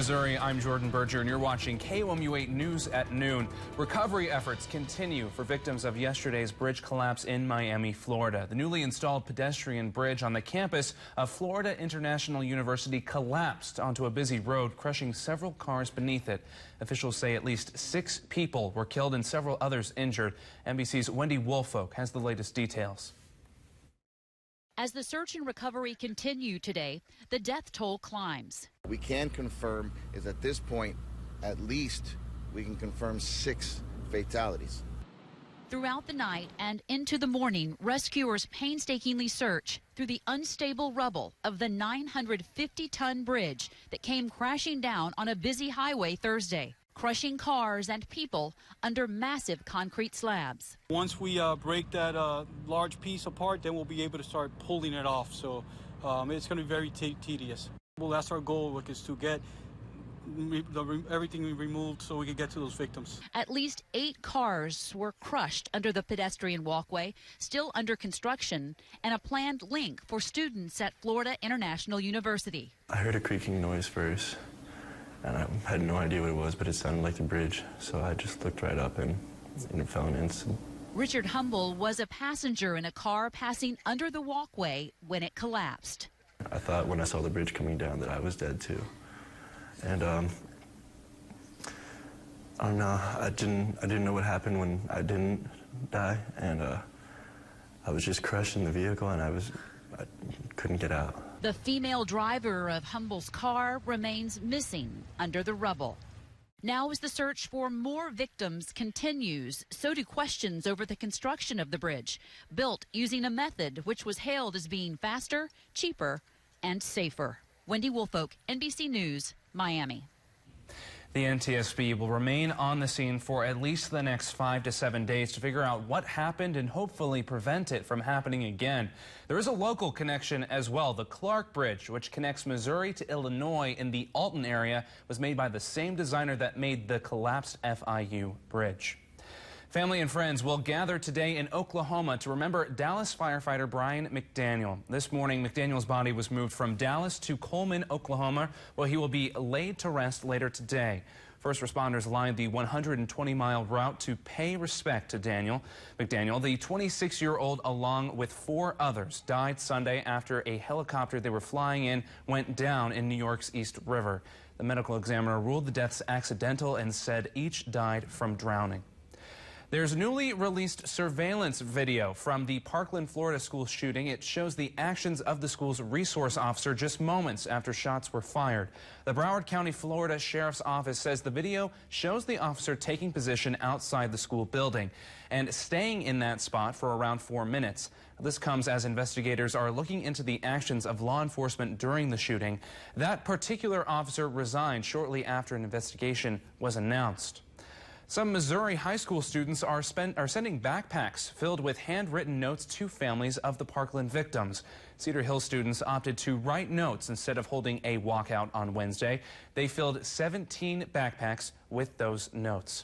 Missouri, I'm Jordan Berger, and you're watching KOMU 8 News at noon. Recovery efforts continue for victims of yesterday's bridge collapse in Miami, Florida. The newly installed pedestrian bridge on the campus of Florida International University collapsed onto a busy road, crushing several cars beneath it. Officials say at least 6 people were killed and several others injured. NBC's Wendy Woolfolk has the latest details. As the search and recovery continue today, the death toll climbs. We can confirm is at this point, at least we can confirm 6 fatalities. Throughout the night and into the morning, rescuers painstakingly search through the unstable rubble of the 950-ton bridge that came crashing down on a busy highway Thursday, crushing cars and people under massive concrete slabs. Once we break that large piece apart, then we'll be able to start pulling it off. So it's going to be very tedious. Well, that's our goal, which is to get everything removed so we can get to those victims. At least 8 cars were crushed under the pedestrian walkway, still under construction, and a planned link for students at Florida International University. I heard a creaking noise first, and I had no idea what it was, but it sounded like the bridge. So I just looked right up and it fell an instant. Richard Humble was a passenger in a car passing under the walkway when it collapsed. I thought when I saw the bridge coming down that I was dead too. And I don't know, I didn't know what happened when I didn't die, and I was just crushed in the vehicle and I couldn't get out. The female driver of Humble's car remains missing under the rubble. Now as the search for more victims continues, so do questions over the construction of the bridge, built using a method which was hailed as being faster, cheaper, and safer. Wendy Woolfolk, NBC News, Miami. The NTSB will remain on the scene for at least the next 5 to 7 days to figure out what happened and hopefully prevent it from happening again. There is a local connection as well. The Clark Bridge, which connects Missouri to Illinois in the Alton area, was made by the same designer that made the collapsed FIU bridge. Family and friends will gather today in Oklahoma to remember Dallas firefighter Brian McDaniel. This morning, McDaniel's body was moved from Dallas to Coleman, Oklahoma, where he will be laid to rest later today. First responders lined the 120-mile route to pay respect to McDaniel. The 26-year-old, along with 4 others, died Sunday after a helicopter they were flying in went down in New York's East River. The medical examiner ruled the deaths accidental and said each died from drowning. There's newly released surveillance video from the Parkland, Florida school shooting. It shows the actions of the school's resource officer just moments after shots were fired. The Broward County, Florida Sheriff's Office says the video shows the officer taking position outside the school building and staying in that spot for around 4 minutes. This comes as investigators are looking into the actions of law enforcement during the shooting. That particular officer resigned shortly after an investigation was announced. Some Missouri high school students are sending backpacks filled with handwritten notes to families of the Parkland victims. Cedar Hill students opted to write notes instead of holding a walkout on Wednesday. They filled 17 backpacks with those notes.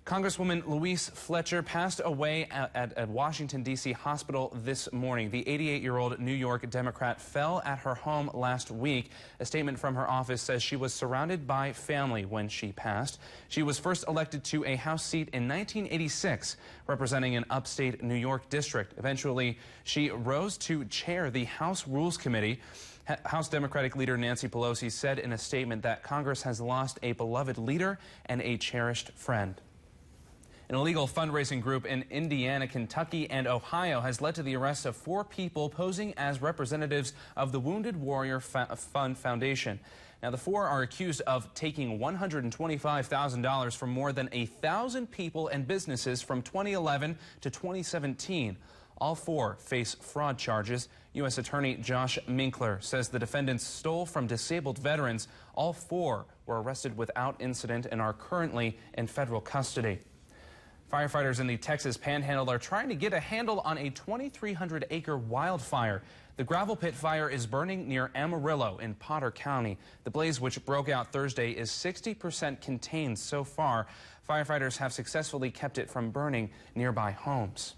Congresswoman Louise Fletcher passed away at Washington, D.C. hospital this morning. The 88-year-old New York Democrat fell at her home last week. A statement from her office says she was surrounded by family when she passed. She was first elected to a House seat in 1986, representing an upstate New York district. Eventually, she rose to chair the House Rules Committee. House Democratic leader Nancy Pelosi said in a statement that Congress has lost a beloved leader and a cherished friend. An illegal fundraising group in Indiana, Kentucky, and Ohio has led to the arrest of 4 people posing as representatives of the Wounded Warrior Fund Foundation. Now, the 4 are accused of taking $125,000 from more than 1,000 people and businesses from 2011 to 2017. All 4 face fraud charges. U.S. Attorney Josh Minkler says the defendants stole from disabled veterans. All 4 were arrested without incident and are currently in federal custody. Firefighters in the Texas Panhandle are trying to get a handle on a 2,300-acre wildfire. The gravel pit fire is burning near Amarillo in Potter County. The blaze, which broke out Thursday, is 60% contained so far. Firefighters have successfully kept it from burning nearby homes.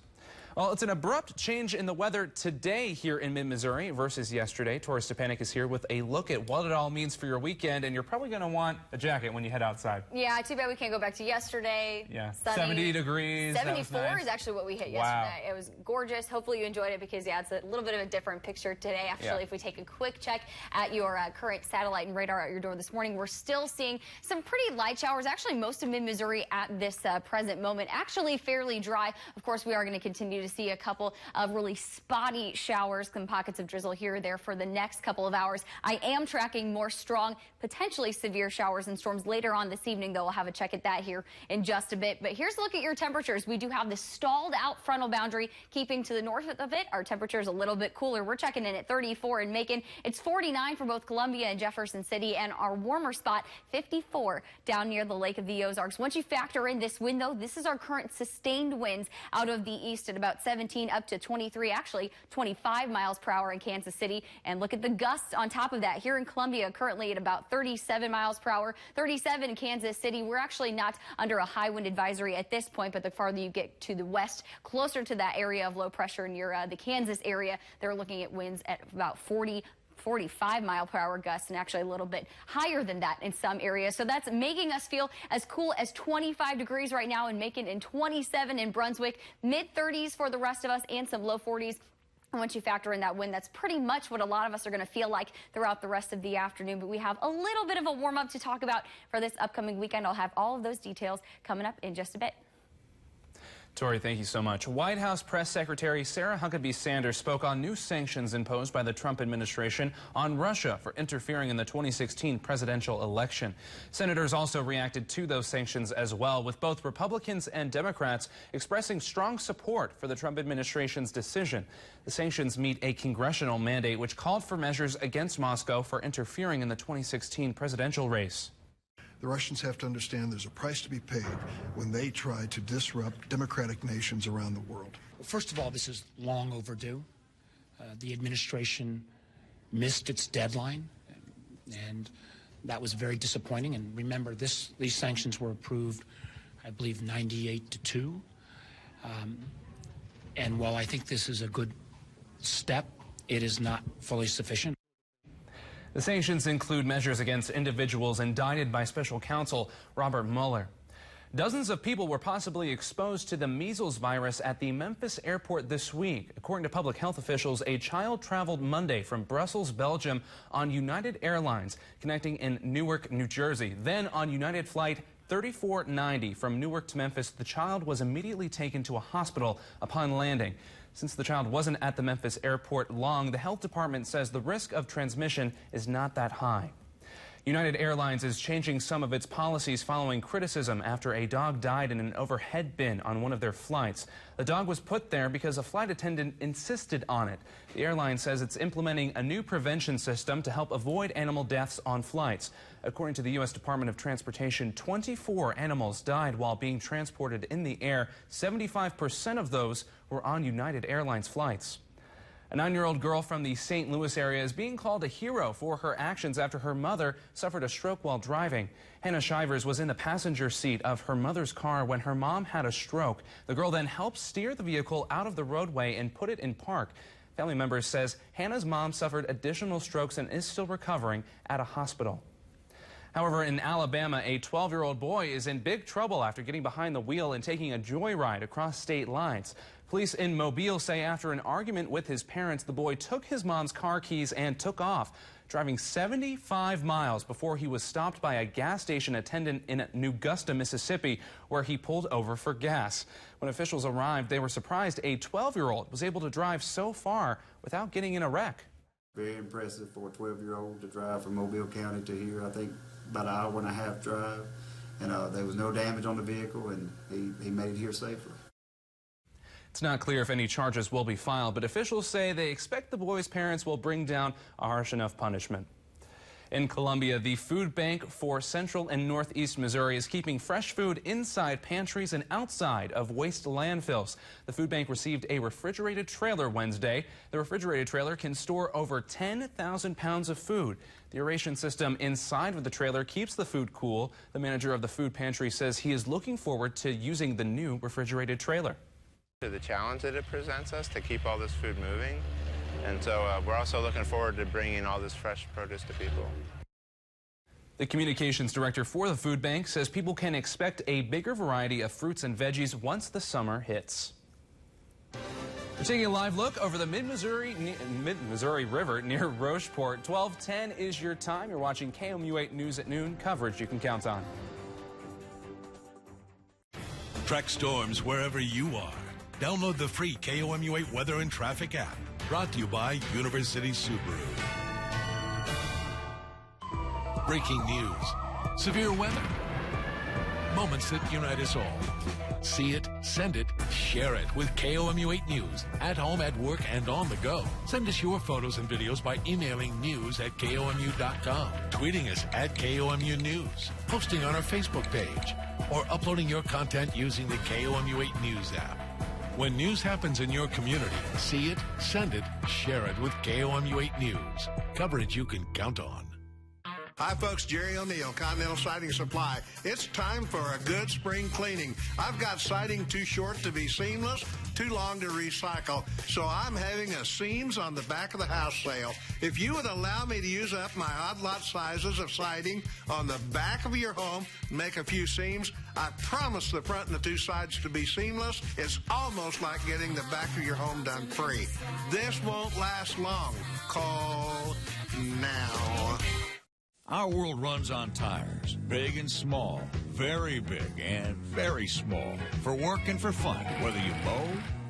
Well, it's an abrupt change in the weather today here in mid-Missouri versus yesterday. Tori Stepanek is here with a look at what it all means for your weekend, and you're probably going to want a jacket when you head outside. Yeah, too bad we can't go back to yesterday. Yeah, sunny. 70 degrees. 74 nice. is actually what we hit Wow. yesterday. It was gorgeous. Hopefully you enjoyed it because, yeah, it's a little bit of a different picture today. Actually, if we take a quick check at your current satellite and radar at your door this morning, we're still seeing some pretty light showers. Actually, most of mid-Missouri at this present moment actually fairly dry. Of course, we are going to continue to see a couple of really spotty showers, some pockets of drizzle here or there for the next couple of hours. I am tracking more strong, potentially severe showers and storms later on this evening, though. We'll have a check at that here in just a bit. But here's a look at your temperatures. We do have this stalled out frontal boundary keeping to the north of it. Our temperature is a little bit cooler. We're checking in at 34 in Macon. It's 49 for both Columbia and Jefferson City, and our warmer spot 54 down near the Lake of the Ozarks. Once you factor in this wind, though, this is our current sustained winds out of the east at about 17 up to 23, actually 25 miles per hour in Kansas City. And look at the gusts on top of that. Here in Columbia, currently at about 37 miles per hour, 37 in Kansas City. We're actually not under a high wind advisory at this point, but the farther you get to the west, closer to that area of low pressure near the Kansas area, they're looking at winds at about 45 mile per hour gusts, and actually a little bit higher than that in some areas. So that's making us feel as cool as 25 degrees right now in Macon and 27 in Brunswick, mid-30s for the rest of us and some low 40s. And once you factor in that wind, that's pretty much what a lot of us are going to feel like throughout the rest of the afternoon. But we have a little bit of a warm up to talk about for this upcoming weekend. I'll have all of those details coming up in just a bit. Tori, thank you so much. White House Press Secretary Sarah Huckabee Sanders spoke on new sanctions imposed by the Trump administration on Russia for interfering in the 2016 presidential election. Senators also reacted to those sanctions as well, with both Republicans and Democrats expressing strong support for the Trump administration's decision. The sanctions meet a congressional mandate which called for measures against Moscow for interfering in the 2016 presidential race. The Russians have to understand there's a price to be paid when they try to disrupt democratic nations around the world. First of all, this is long overdue. The administration missed its deadline, and that was very disappointing. And remember, these sanctions were approved, I believe, 98-2. And while I think this is a good step, it is not fully sufficient. The sanctions include measures against individuals indicted by special counsel Robert Mueller. Dozens of people were possibly exposed to the measles virus at the Memphis airport this week. According to public health officials, a child traveled Monday from Brussels, Belgium on United Airlines, connecting in Newark, New Jersey. Then on United Flight 3490 from Newark to Memphis, the child was immediately taken to a hospital upon landing. Since the child wasn't at the Memphis airport long, the health department says the risk of transmission is not that high. United Airlines is changing some of its policies following criticism after a dog died in an overhead bin on one of their flights. The dog was put there because a flight attendant insisted on it. The airline says it's implementing a new prevention system to help avoid animal deaths on flights. According to the U.S. Department of Transportation, 24 animals died while being transported in the air. 75% of those were on United Airlines flights. A 9-year-old girl from the St. Louis area is being called a hero for her actions after her mother suffered a stroke while driving. Hannah Shivers was in the passenger seat of her mother's car when her mom had a stroke. The girl then helped steer the vehicle out of the roadway and put it in park. Family members says Hannah's mom suffered additional strokes and is still recovering at a hospital. However, in Alabama, a 12-year-old boy is in big trouble after getting behind the wheel and taking a joyride across state lines. Police in Mobile say after an argument with his parents, the boy took his mom's car keys and took off, driving 75 miles before he was stopped by a gas station attendant in New Augusta, Mississippi, where he pulled over for gas. When officials arrived, they were surprised a 12-year-old was able to drive so far without getting in a wreck. Very impressive for a 12-year-old to drive from Mobile County to here. I think about an hour and a half drive, and there was no damage on the vehicle, and he made it here safely. It's not clear if any charges will be filed, but officials say they expect the boy's parents will bring down a harsh enough punishment. In Columbia, the food bank for Central and Northeast Missouri is keeping fresh food inside pantries and outside of waste landfills. The food bank received a refrigerated trailer Wednesday. The refrigerated trailer can store over 10,000 pounds of food. The aeration system inside of the trailer keeps the food cool. The manager of the food pantry says he is looking forward to using the new refrigerated trailer. To the challenge that it presents us to keep all this food moving. And so we're also looking forward to bringing all this fresh produce to people. The communications director for the food bank says people can expect a bigger variety of fruits and veggies once the summer hits. We're taking a live look over the Mid-Missouri River near Rocheport. 12:10 is your time. You're watching KOMU 8 News at noon, coverage you can count on. Track storms wherever you are. Download the free KOMU 8 Weather and Traffic app. Brought to you by University Subaru. Breaking news. Severe weather. Moments that unite us all. See it, send it, share it with KOMU 8 News. At home, at work, and on the go. Send us your photos and videos by emailing news@KOMU.com, tweeting us at KOMU News, posting on our Facebook page, or uploading your content using the KOMU 8 News app. When news happens in your community, see it, send it, share it with KOMU 8 News. Coverage you can count on. Hi, folks. Jerry O'Neill, Continental Siding Supply. It's time for a good spring cleaning. I've got siding too short to be seamless, too long to recycle, so I'm having a seams on the back of the house sale. If you would allow me to use up my odd lot sizes of siding on the back of your home, make a few seams, I promise the front and the two sides to be seamless. It's almost like getting the back of your home done free. This won't last long. Call now. Our world runs on tires, big and small, very big and very small, for work and for fun, whether you mow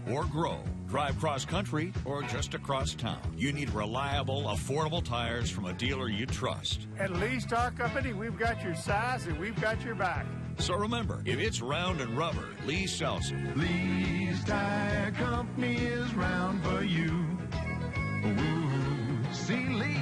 or grow, drive cross-country or just across town. You need reliable, affordable tires from a dealer you trust. At Lee's Tire Company, we've got your size and we've got your back. So remember, if it's round and rubber, Lee sells it. Lee's Tire Company is round for you. Ooh, see Lee's.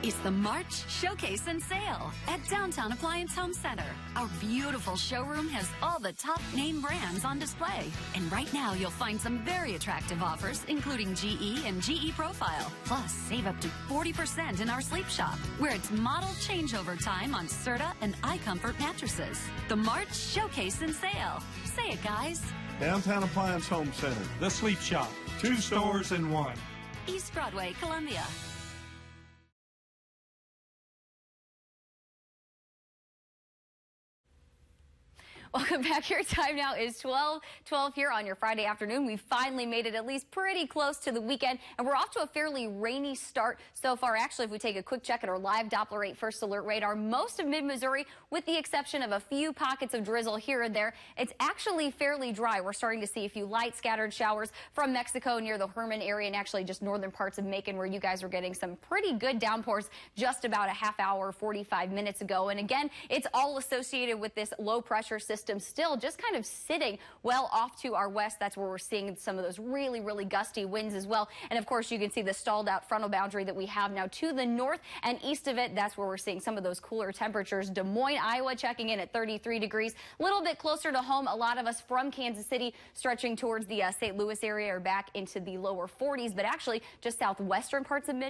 It's the March Showcase and Sale at Downtown Appliance Home Center. Our beautiful showroom has all the top name brands on display. And right now you'll find some very attractive offers, including GE and GE Profile. Plus, save up to 40% in our sleep shop, where it's model changeover time on Serta and iComfort mattresses. The March Showcase and Sale. Say it, guys. Downtown Appliance Home Center. The Sleep Shop. 2 stores in one. East Broadway, Columbia. Welcome back. Your time now is 12:12 here on your Friday afternoon. We finally made it at least pretty close to the weekend, and we're off to a fairly rainy start so far. Actually, if we take a quick check at our live Doppler 8 first alert radar, most of mid-Missouri, with the exception of a few pockets of drizzle here and there, it's actually fairly dry. We're starting to see a few light scattered showers from Mexico near the Herman area and actually just northern parts of Macon, where you guys were getting some pretty good downpours just about a half hour, 45 minutes ago. And again, it's all associated with this low pressure system still just kind of sitting well off to our west. That's where we're seeing some of those really, really gusty winds as well. And of course, you can see the stalled out frontal boundary that we have now to the north and east of it. That's where we're seeing some of those cooler temperatures. Des Moines, Iowa checking in at 33 degrees. A little bit closer to home. A lot of us from Kansas City stretching towards the St. Louis area are back into the lower 40s, but actually just southwestern parts of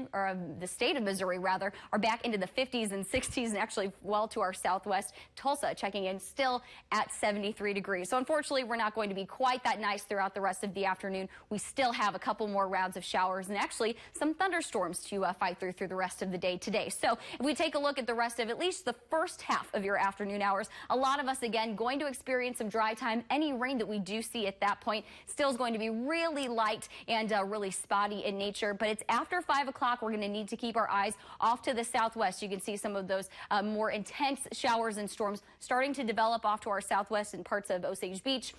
the state of Missouri rather are back into the 50s and 60s, and actually well to our southwest. Tulsa checking in still at 73 degrees. So unfortunately, we're not going to be quite that nice throughout the rest of the afternoon. We still have a couple more rounds of showers and actually some thunderstorms to fight through the rest of the day today. So if we take a look at the rest of at least the first half of your afternoon hours, a lot of us again going to experience some dry time. Any rain that we do see at that point still is going to be really light and really spotty in nature. But it's after 5 o'clock we're going to need to keep our eyes off to the southwest. You can see some of those more intense showers and storms starting to develop off to our southwest in parts of Osage Beach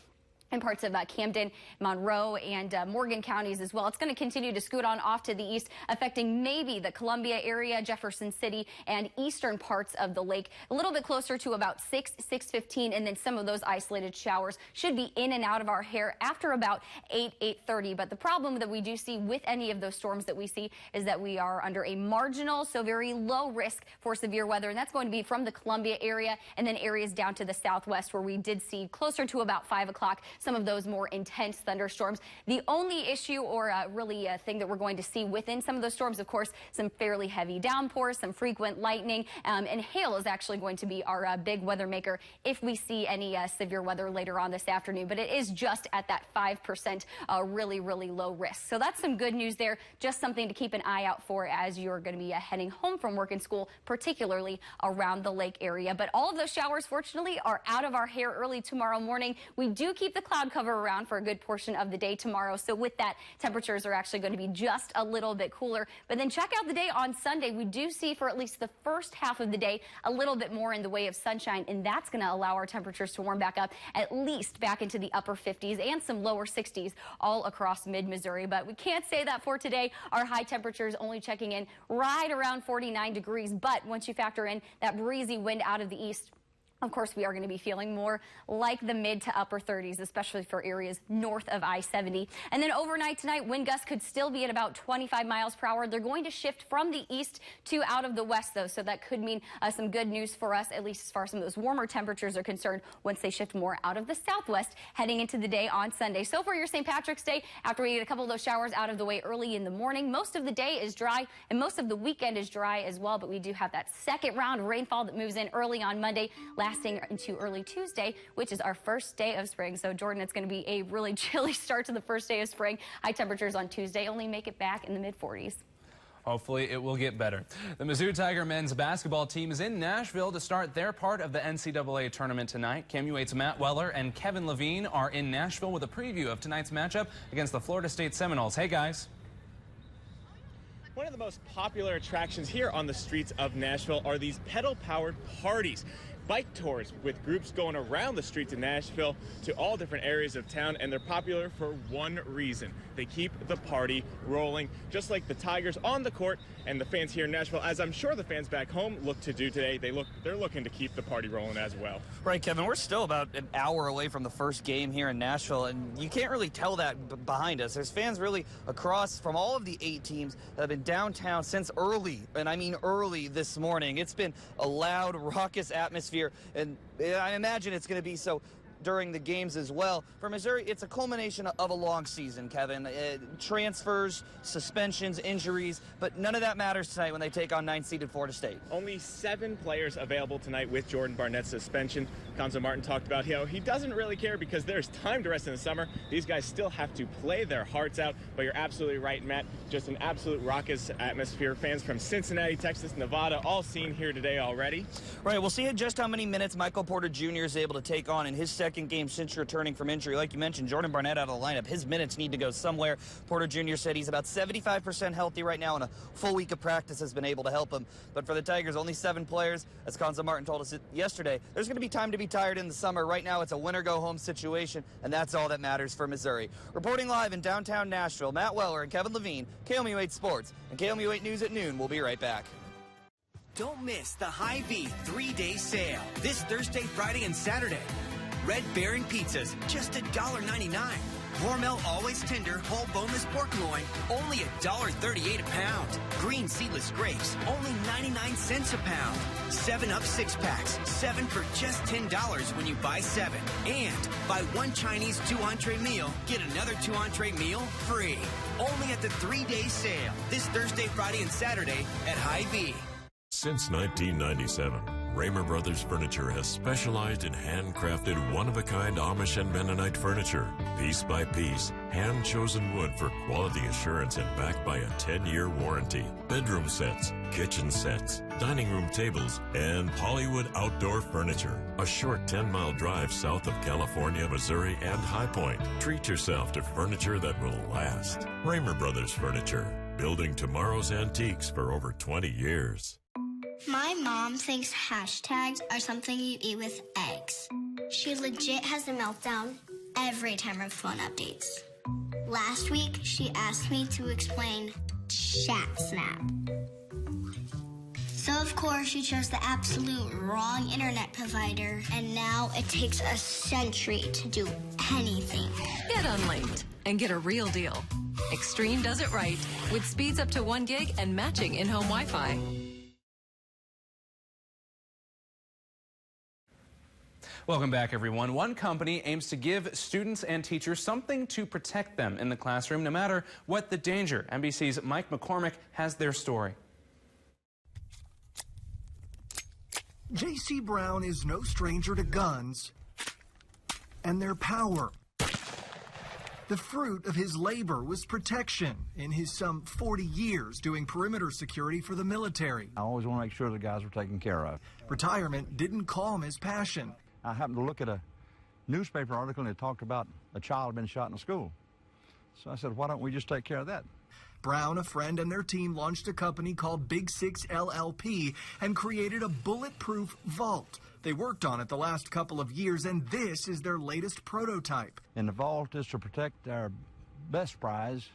and parts of Camden, Monroe, and Morgan counties as well. It's going to continue to scoot on off to the east, affecting maybe the Columbia area, Jefferson City, and eastern parts of the lake. A little bit closer to about 6:15, and then some of those isolated showers should be in and out of our hair after about 8:30. But the problem that we do see with any of those storms that we see is that we are under a marginal, so very low risk for severe weather, and that's going to be from the Columbia area and then areas down to the southwest, where we did see closer to about 5 o'clock some of those more intense thunderstorms. The only issue or really thing that we're going to see within some of those storms, of course, some fairly heavy downpours, some frequent lightning, and hail is actually going to be our big weather maker if we see any severe weather later on this afternoon. But it is just at that 5% really, really low risk. So that's some good news there. Just something to keep an eye out for as you're going to be heading home from work and school, particularly around the lake area. But all of those showers, fortunately, are out of our hair early tomorrow morning. We do keep the cloud cover around for a good portion of the day tomorrow. So with that, temperatures are actually going to be just a little bit cooler. But then check out the day on Sunday. We do see for at least the first half of the day a little bit more in the way of sunshine, and that's going to allow our temperatures to warm back up at least back into the upper 50s and some lower 60s all across mid-Missouri. But we can't say that for today. Our high temperatures only checking in right around 49 degrees. But once you factor in that breezy wind out of the east, of course, we are going to be feeling more like the mid to upper 30s, especially for areas north of I-70. And then overnight tonight, wind gusts could still be at about 25 miles per hour. They're going to shift from the east to out of the west, though, so that could mean some good news for us, at least as far as some of those warmer temperatures are concerned, once they shift more out of the southwest heading into the day on Sunday. So for your St. Patrick's Day, after we get a couple of those showers out of the way early in the morning, most of the day is dry, and most of the weekend is dry as well. But we do have that second round of rainfall that moves in early on Monday, lasting into early Tuesday, which is our first day of spring. So, Jordan, it's going to be a really chilly start to the first day of spring. High temperatures on Tuesday only make it back in the mid-40s. Hopefully it will get better. The Mizzou Tiger men's basketball team is in Nashville to start their part of the NCAA tournament tonight. KOMU 8's Matt Weller and Kevin Levine are in Nashville with a preview of tonight's matchup against the Florida State Seminoles. Hey, guys. One of the most popular attractions here on the streets of Nashville are these pedal-powered parties. Bike tours with groups going around the streets of Nashville to all different areas of town, and they're popular for one reason. They keep the party rolling, just like the Tigers on the court and the fans here in Nashville, as I'm sure the fans back home look to do today. They're looking to keep the party rolling as well. Right, Kevin, we're still about an hour away from the first game here in Nashville, and you can't really tell that behind us. There's fans really across from all of the 8 teams that have been downtown since early, and I mean early this morning. It's been a loud, raucous atmosphere, and I imagine it's going to be so during the games as well. For Missouri, it's a culmination of a long season, Kevin. Transfers, suspensions, injuries, but none of that matters tonight when they take on 9-seeded Florida State. Only 7 players available tonight with Jordan Barnett's suspension. Gonzo Martin talked about how he doesn't really care because there's time to rest in the summer. These guys still have to play their hearts out, but you're absolutely right, Matt. Just an absolute raucous atmosphere. Fans from Cincinnati, Texas, Nevada, all seen here today already. Right, we'll see just how many minutes Michael Porter Jr. is able to take on in his second game since returning from injury. Like you mentioned, Jordan Barnett out of the lineup. His minutes need to go somewhere. Porter Jr. said he's about 75% healthy right now, and a full week of practice has been able to help him. But for the Tigers, only 7 players. As Gonzo Martin told us yesterday, there's going to be time to be tired in the summer. Right now, it's a winner-go-home situation, and that's all that matters for Missouri. Reporting live in downtown Nashville, Matt Weller and Kevin Levine, KOMU 8 Sports, and KOMU 8 News at noon. We'll be right back. Don't miss the Hy-Vee 3-day sale this Thursday, Friday, and Saturday. Red Baron pizzas, just $1.99. Hormel Always Tender Whole Boneless Pork Loin, only $1.38 a pound. Green Seedless Grapes, only 99 cents a pound. 7-Up 6-packs, 7 for just $10 when you buy 7. And buy 1 Chinese 2-entree meal, get another 2-entree meal free. Only at the 3-day sale this Thursday, Friday, and Saturday at Hy-Vee. Since 1997, Raymer Brothers Furniture has specialized in handcrafted, one-of-a-kind Amish and Mennonite furniture. Piece by piece, hand-chosen wood for quality assurance and backed by a 10-year warranty. Bedroom sets, kitchen sets, dining room tables, and Hollywood outdoor furniture. A short 10-mile drive south of California, Missouri, and High Point. Treat yourself to furniture that will last. Raymer Brothers Furniture, building tomorrow's antiques for over 20 years. My mom thinks hashtags are something you eat with eggs. She legit has a meltdown every time her phone updates. Last week, she asked me to explain chat snap. So, of course, she chose the absolute wrong internet provider, and now it takes a century to do anything. Get unlinked and get a real deal. Extreme does it right with speeds up to 1 gig and matching in-home Wi-Fi. Welcome back, everyone. One company aims to give students and teachers something to protect them in the classroom, no matter what the danger. NBC's Mike McCormick has their story. J.C. Brown is no stranger to guns and their power. The fruit of his labor was protection in his some 40 years doing perimeter security for the military. I always want to make sure the guys are taken care of. Retirement didn't calm his passion. I happened to look at a newspaper article and it talked about a child had been shot in a school. So I said, why don't we just take care of that? Brown, a friend, and their team launched a company called Big 6 LLP and created a bulletproof vault. They worked on it the last couple of years, and this is their latest prototype. And the vault is to protect our best prize,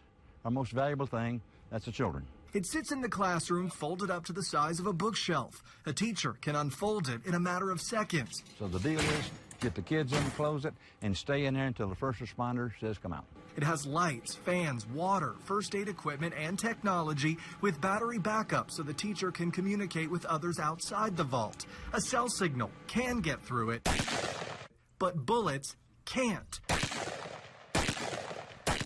our most valuable thing, that's the children. It sits in the classroom, folded up to the size of a bookshelf. A teacher can unfold it in a matter of seconds. So the deal is, get the kids in, close it, and stay in there until the first responder says come out. It has lights, fans, water, first aid equipment, and technology with battery backup so the teacher can communicate with others outside the vault. A cell signal can get through it, but bullets can't.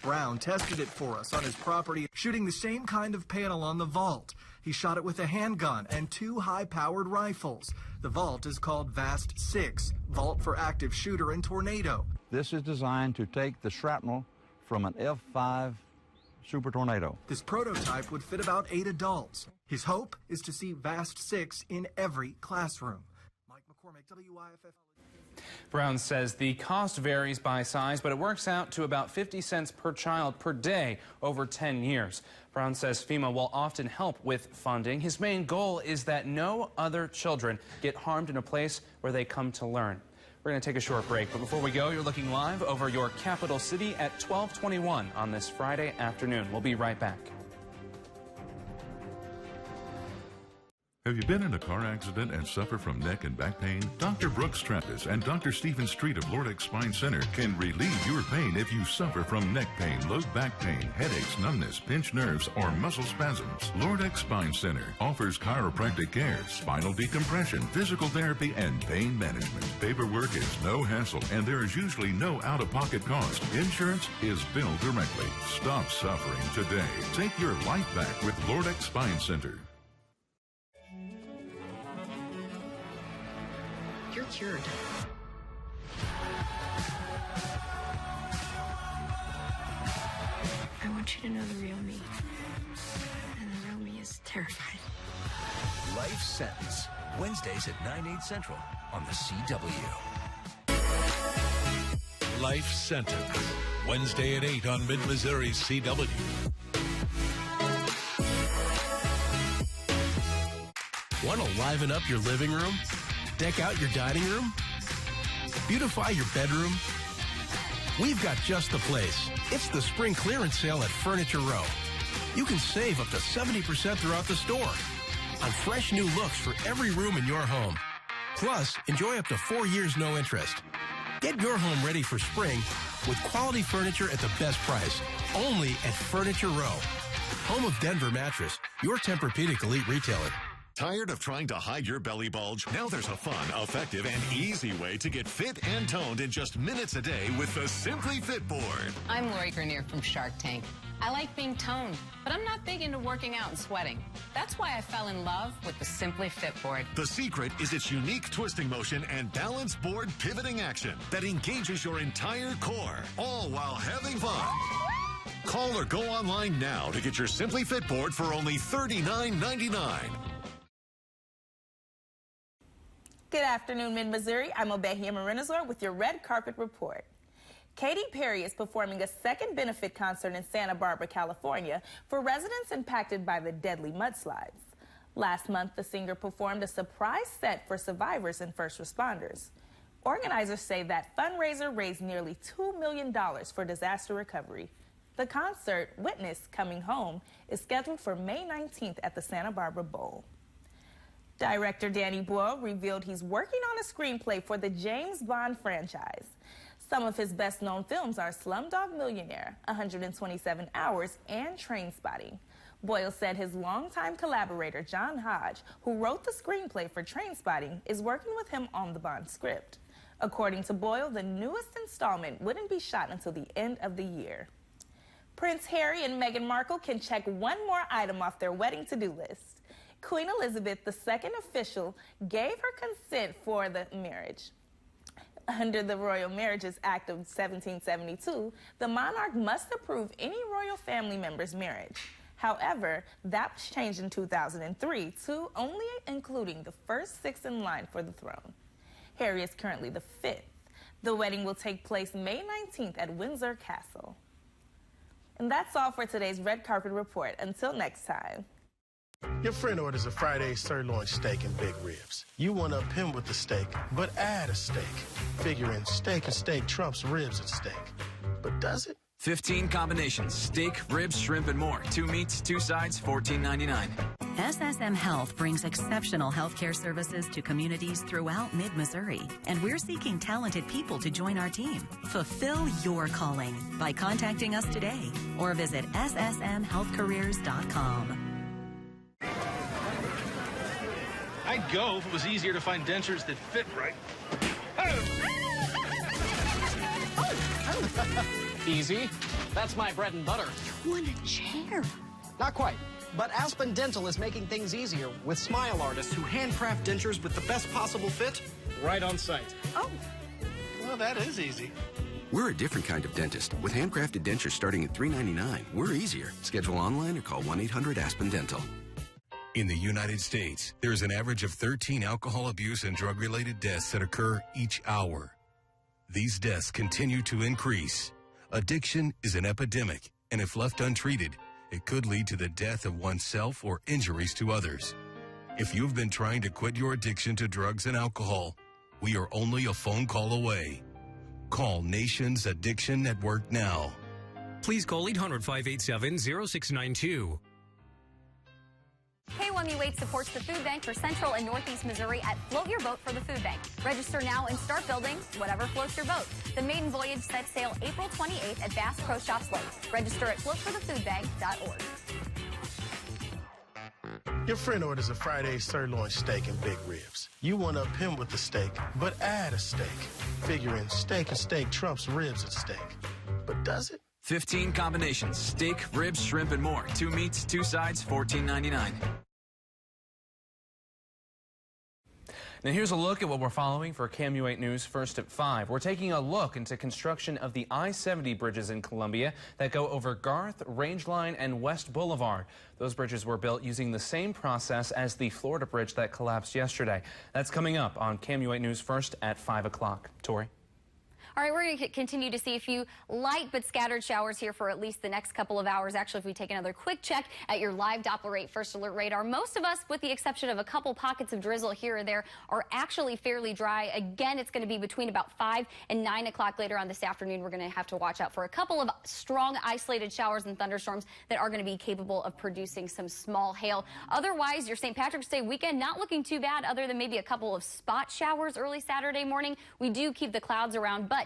Brown tested it for us on his property, shooting the same kind of panel on the vault. He shot it with a handgun and 2 high-powered rifles. The vault is called VAST 6, Vault for Active Shooter and Tornado. This is designed to take the shrapnel from an F5 Super Tornado. This prototype would fit about 8 adults. His hope is to see VAST 6 in every classroom. Mike McCormick, WIFF. Brown says the cost varies by size, but it works out to about 50 cents per child per day over 10 years. Brown says FEMA will often help with funding. His main goal is that no other children get harmed in a place where they come to learn. We're going to take a short break, but before we go, you're looking live over your capital city at 12:21 on this Friday afternoon. We'll be right back. Have you been in a car accident and suffer from neck and back pain? Dr. Brooks Trappis and Dr. Stephen Street of Lordex Spine Center can relieve your pain if you suffer from neck pain, low back pain, headaches, numbness, pinched nerves, or muscle spasms. Lordex Spine Center offers chiropractic care, spinal decompression, physical therapy, and pain management. Paperwork is no hassle, and there is usually no out-of-pocket cost. Insurance is billed directly. Stop suffering today. Take your life back with Lordex Spine Center. You're cured. I want you to know the real me. And the real me is terrified. Life Sentence. Wednesdays at 9/8 Central on the CW. Life Sentence. Wednesday at 8 on Mid-Missouri's CW. Want to liven up your living room? Deck out your dining room? Beautify your bedroom? We've got just the place. It's the spring clearance sale at Furniture Row. You can save up to 70% throughout the store on fresh new looks for every room in your home. Plus, enjoy up to 4 years no interest. Get your home ready for spring with quality furniture at the best price. Only at Furniture Row. Home of Denver Mattress, your Tempur-Pedic elite retailer. Tired of trying to hide your belly bulge? Now there's a fun, effective, and easy way to get fit and toned in just minutes a day with the Simply Fit board. I'm Lori Grenier from Shark Tank. I like being toned, but I'm not big into working out and sweating. That's why I fell in love with the Simply Fit board. The secret is its unique twisting motion and balanced board pivoting action that engages your entire core, all while having fun. Call or go online now to get your Simply Fit board for only $39.99. Good afternoon, Mid-Missouri. I'm Obehia Marinazor with your Red Carpet Report. Katy Perry is performing a second benefit concert in Santa Barbara, California for residents impacted by the deadly mudslides. Last month, the singer performed a surprise set for survivors and first responders. Organizers say that fundraiser raised nearly $2 million for disaster recovery. The concert, Witness Coming Home, is scheduled for May 19th at the Santa Barbara Bowl. Director Danny Boyle revealed he's working on a screenplay for the James Bond franchise. Some of his best-known films are Slumdog Millionaire, 127 Hours, and Trainspotting. Boyle said his longtime collaborator, John Hodge, who wrote the screenplay for Trainspotting, is working with him on the Bond script. According to Boyle, the newest installment wouldn't be shot until the end of the year. Prince Harry and Meghan Markle can check one more item off their wedding to-do list. Queen Elizabeth II official gave her consent for the marriage. Under the Royal Marriages Act of 1772, the monarch must approve any royal family member's marriage. However, that was changed in 2003 to only including the first 6 in line for the throne. Harry is currently the 5th. The wedding will take place May 19th at Windsor Castle. And that's all for today's Red Carpet Report. Until next time. Your friend orders a Friday sirloin steak and big ribs. You one-up him with the steak, but add a steak. Figuring steak and steak trumps ribs and steak. But does it? 15 combinations, steak, ribs, shrimp, and more. 2 meats, 2 sides, $14.99. SSM Health brings exceptional healthcare services to communities throughout mid-Missouri, and we're seeking talented people to join our team. Fulfill your calling by contacting us today or visit ssmhealthcareers.com. I'd go if it was easier to find dentures that fit right. Easy. That's my bread and butter. You want a chair? Not quite. But Aspen Dental is making things easier with smile artists who handcraft dentures with the best possible fit right on site. Oh. Well, that is easy. We're a different kind of dentist. With handcrafted dentures starting at $3.99, we're easier. Schedule online or call 1-800-ASPEN-DENTAL. In the United States, there's an average of 13 alcohol abuse and drug-related deaths that occur each hour. These deaths continue to increase. Addiction is an epidemic, and if left untreated, it could lead to the death of oneself or injuries to others. If you've been trying to quit your addiction to drugs and alcohol, we are only a phone call away. Call Nation's Addiction Network now. Please call 800-587-0692. KOMU 8 supports the food bank for Central and Northeast Missouri at Float Your Boat for the Food Bank. Register now and start building whatever floats your boat. The maiden voyage sets sail April 28th at Bass Pro Shops Lake. Register at floatforthefoodbank.org. Your friend orders a Friday sirloin steak and big ribs. You one-up him with the steak, but add a steak. Figuring steak and steak trumps ribs and steak. But does it? 15 combinations, steak, ribs, shrimp, and more. 2 meats, 2 sides, $14.99. Now here's a look at what we're following for KOMU 8 News first at 5. We're taking a look into construction of the I-70 bridges in Columbia that go over Garth, Rangeline, and West Boulevard. Those bridges were built using the same process as the Florida bridge that collapsed yesterday. That's coming up on KOMU 8 News first at 5 o'clock. Tori? All right, we're going to continue to see a few light but scattered showers here for at least the next couple of hours. Actually, if we take another quick check at your live Doppler 8 first alert radar, most of us, with the exception of a couple pockets of drizzle here or there, are actually fairly dry. Again, it's going to be between about 5 and 9 o'clock later on this afternoon. We're going to have to watch out for a couple of strong isolated showers and thunderstorms that are going to be capable of producing some small hail. Otherwise, your St. Patrick's Day weekend not looking too bad, other than maybe a couple of spot showers early Saturday morning. We do keep the clouds around, but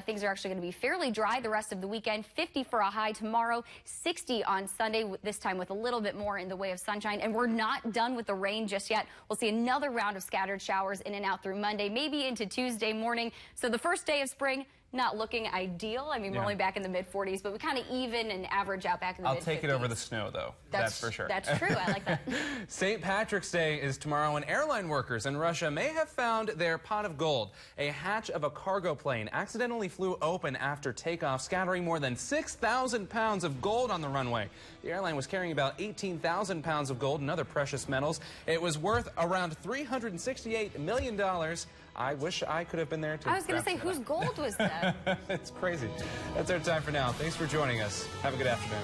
things are actually going to be fairly dry the rest of the weekend. 50 for a high tomorrow, 60 on Sunday, this time with a little bit more in the way of sunshine. And we're not done with the rain just yet. We'll see another round of scattered showers in and out through Monday, maybe into Tuesday morning. So the first day of spring, not looking ideal. I mean, we're only back in the mid-40s, but we kind of even and average out back in the mid-50s. I'll take it over the snow, though. That's for sure. That's true. I like that. St. Patrick's Day is tomorrow, and airline workers in Russia may have found their pot of gold. A hatch of a cargo plane accidentally flew open after takeoff, scattering more than 6,000 pounds of gold on the runway. The airline was carrying about 18,000 pounds of gold and other precious metals. It was worth around $368 million. I wish I could have been there, too. I was going to say, whose gold was that? It's crazy. That's our time for now. Thanks for joining us. Have a good afternoon.